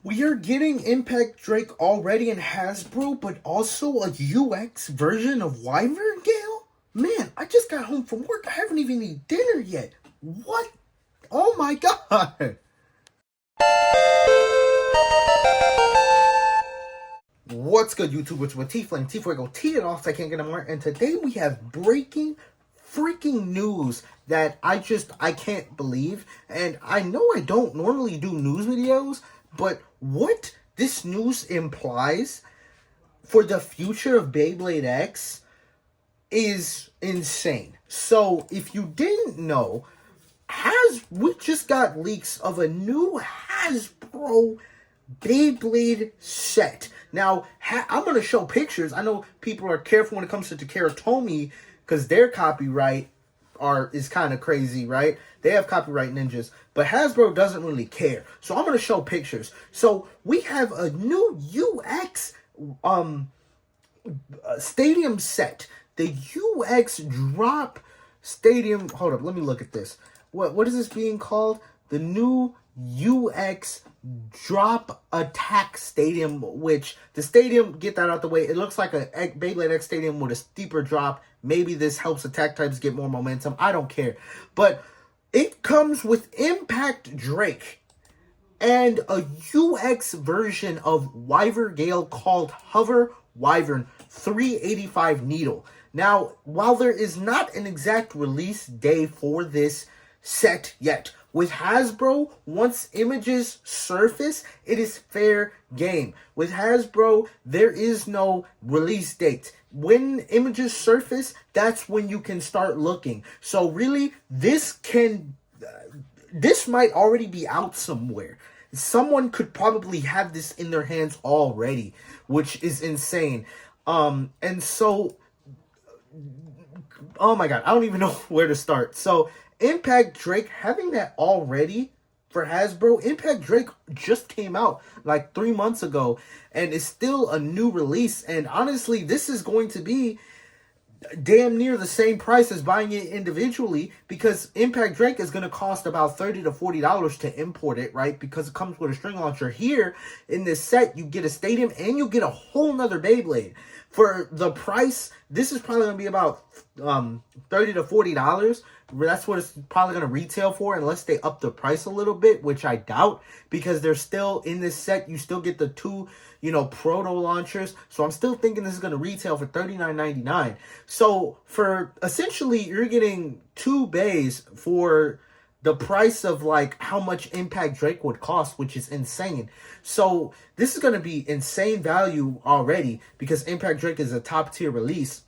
We are getting Impact Drake already in Hasbro, but also a UX version of Wyvern Gale? Man, I just got home from work. I haven't even eaten dinner yet. What? Oh my god! What's good, YouTube? It's with T-Flame, T-Fuego, T-It-Off, I can't get no more. And today we have breaking freaking news that I can't believe. And I know I don't normally do news videos, but what this news implies for the future of Beyblade X is insane. So, if you didn't know, we just got leaks of a new HASBRO Beyblade set. Now, I'm going to show pictures. I know people are careful when it comes to Takara Tomy because their copyright is kind of crazy, right? They have copyright ninjas, but Hasbro doesn't really care. So I'm going to show pictures. So we have a new UX stadium set. The UX drop stadium. Hold up, let me look at this. What is this being called? The new UX drop attack stadium, which the stadium, get that out the way, it looks like a Beyblade X stadium with a steeper drop. Maybe this helps attack types get more momentum. I don't care. But it comes with Impact Drake and a UX version of Wyvern Gale called Hover Wyvern 385 Needle. Now, while there is not an exact release day for this set yet, with Hasbro, once images surface, it is fair game. With Hasbro, there is no release date. When images surface, that's when you can start looking. So really, this might already be out somewhere. Someone could probably have this in their hands already, which is insane. And so, oh my god, I don't even know where to start. So, Impact Drake, having that already for Hasbro, Impact Drake just came out like 3 months ago and is still a new release. And honestly, this is going to be damn near the same price as buying it individually, because Impact Drake is going to cost about $30 to $40 to import it, right? Because it comes with a string launcher. Here in this set, you get a stadium and you get a whole nother Beyblade. For the price, this is probably going to be about $30 to $40. That's what it's probably going to retail for, unless they up the price a little bit, which I doubt, because they're still in this set. You still get the two, proto launchers. So I'm still thinking this is going to retail for $39.99. So for essentially, you're getting two bays for the price of like how much Impact Drake would cost, which is insane. So this is going to be insane value already, because Impact Drake is a top tier release.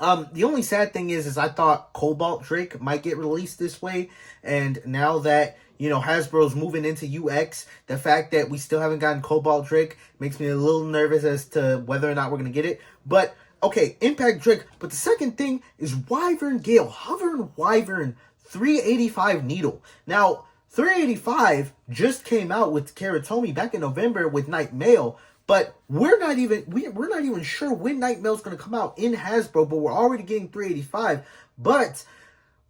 The only sad thing is I thought Cobalt Drake might get released this way, and now that, Hasbro's moving into UX, the fact that we still haven't gotten Cobalt Drake makes me a little nervous as to whether or not we're going to get it. But, okay, Impact Drake. But the second thing is Wyvern Gale, Hover Wyvern 385 Needle. Now, 385 just came out with Karatomi back in November with Night Mail. But we're not even sure when Night Mail is going to come out in Hasbro, but we're already getting 385. But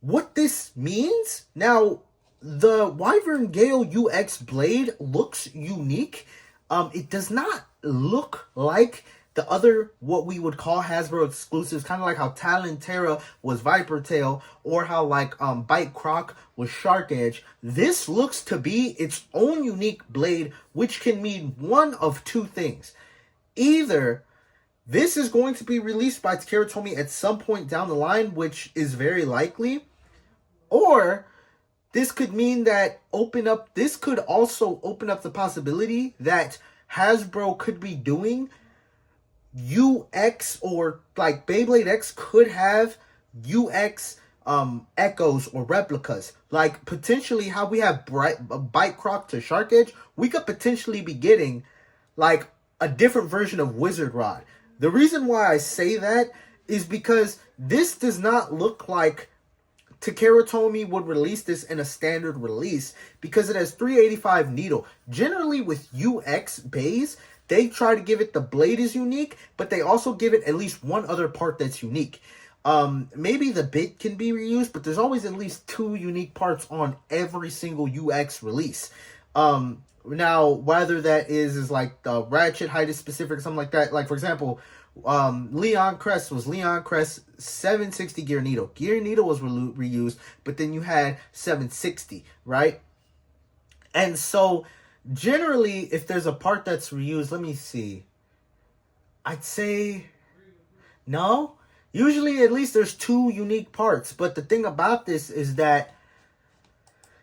what this means, now, the Wyvern Gale UX Blade looks unique. It does not look like the other, what we would call Hasbro exclusives, kind of like how Talon Terra was Viper Tail, or how like Bite Croc was Shark Edge. This looks to be its own unique blade, which can mean one of two things. Either this is going to be released by Takara Tomy at some point down the line, which is very likely, or this could mean that this could also open up the possibility that Hasbro could be doing UX, or like Beyblade X could have UX echoes or replicas. Like potentially how we have Bite Croc to Shark Edge, we could potentially be getting like a different version of Wizard Rod. The reason why I say that is because this does not look like Takara Tomy would release this in a standard release, because it has 385 needle. Generally with UX bays, they try to give it the blade is unique, but they also give it at least one other part that's unique. Maybe the bit can be reused, but there's always at least two unique parts on every single UX release. Now, whether that is like the ratchet height is specific or something like that. Like, for example, Leon Crest was Leon Crest 760 gear needle. Gear needle was reused, but then you had 760, right? And so, generally, if there's a part that's reused, let me see. I'd say no. Usually, at least there's two unique parts. But the thing about this is that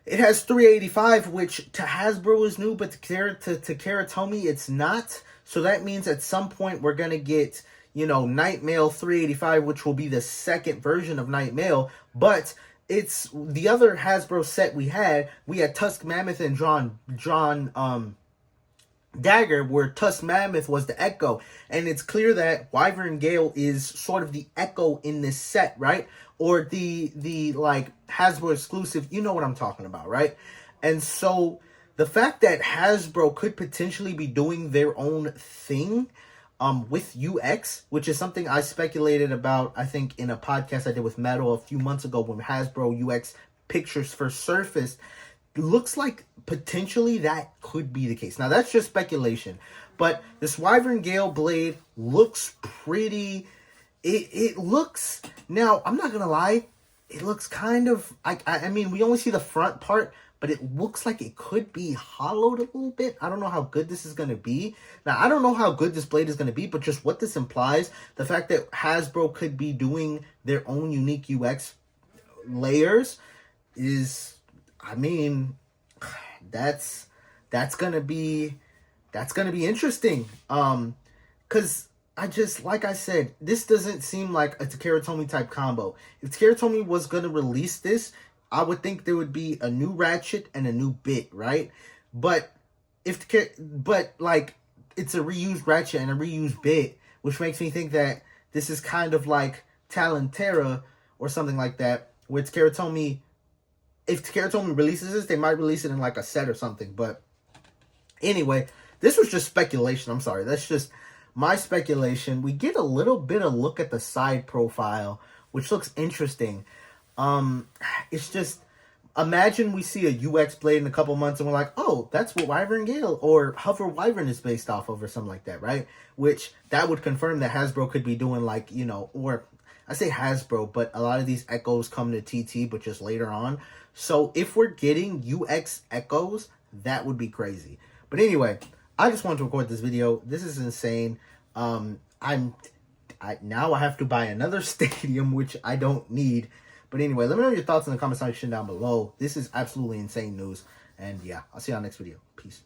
it has 385, which to Hasbro is new, but to Karatomi, it's not. So that means at some point we're going to get, you know, Night Mail 385, which will be the second version of Night Mail. But it's the other Hasbro set we had Tusk Mammoth and Drawn Dagger, where Tusk Mammoth was the Echo. And it's clear that Wyvern Gale is sort of the Echo in this set, right? Or the like Hasbro exclusive, you know what I'm talking about, right? And so the fact that Hasbro could potentially be doing their own thing with UX, which is something I speculated about, I think, in a podcast I did with Metal a few months ago when Hasbro UX pictures first surfaced. Looks like potentially that could be the case. Now, that's just speculation. But this Wyvern Gale blade looks pretty... It looks... Now, I'm not going to lie. It looks kind of... I mean, we only see the front part, but it looks like it could be hollowed a little bit. I don't know how good this is going to be. Now, I don't know how good this blade is going to be, but just what this implies, the fact that Hasbro could be doing their own unique UX layers is... I mean, that's gonna be interesting. Cause I just, like I said, this doesn't seem like a Takara Tomy type combo. If Takara Tomy was gonna release this, I would think there would be a new Ratchet and a new Bit, right? But like it's a reused Ratchet and a reused Bit, which makes me think that this is kind of like Talentera or something like that, where Takara Tomy. If Takara Tomy releases this, they might release it in like a set or something. But anyway, this was just speculation. I'm sorry. That's just my speculation. We get a little bit of look at the side profile, which looks interesting. It's just, imagine we see a UX blade in a couple months and we're like, oh, that's what Wyvern Gale or Hover Wyvern is based off of or something like that, right? Which that would confirm that Hasbro could be doing like, you know, or I say Hasbro, but a lot of these Echoes come to TT, but just later on. So if we're getting UX Echoes, that would be crazy. But anyway, I just wanted to record this video. This is insane. Now I have to buy another stadium, which I don't need. But anyway, let me know your thoughts in the comment section down below. This is absolutely insane news. And yeah, I'll see you on the next video. Peace.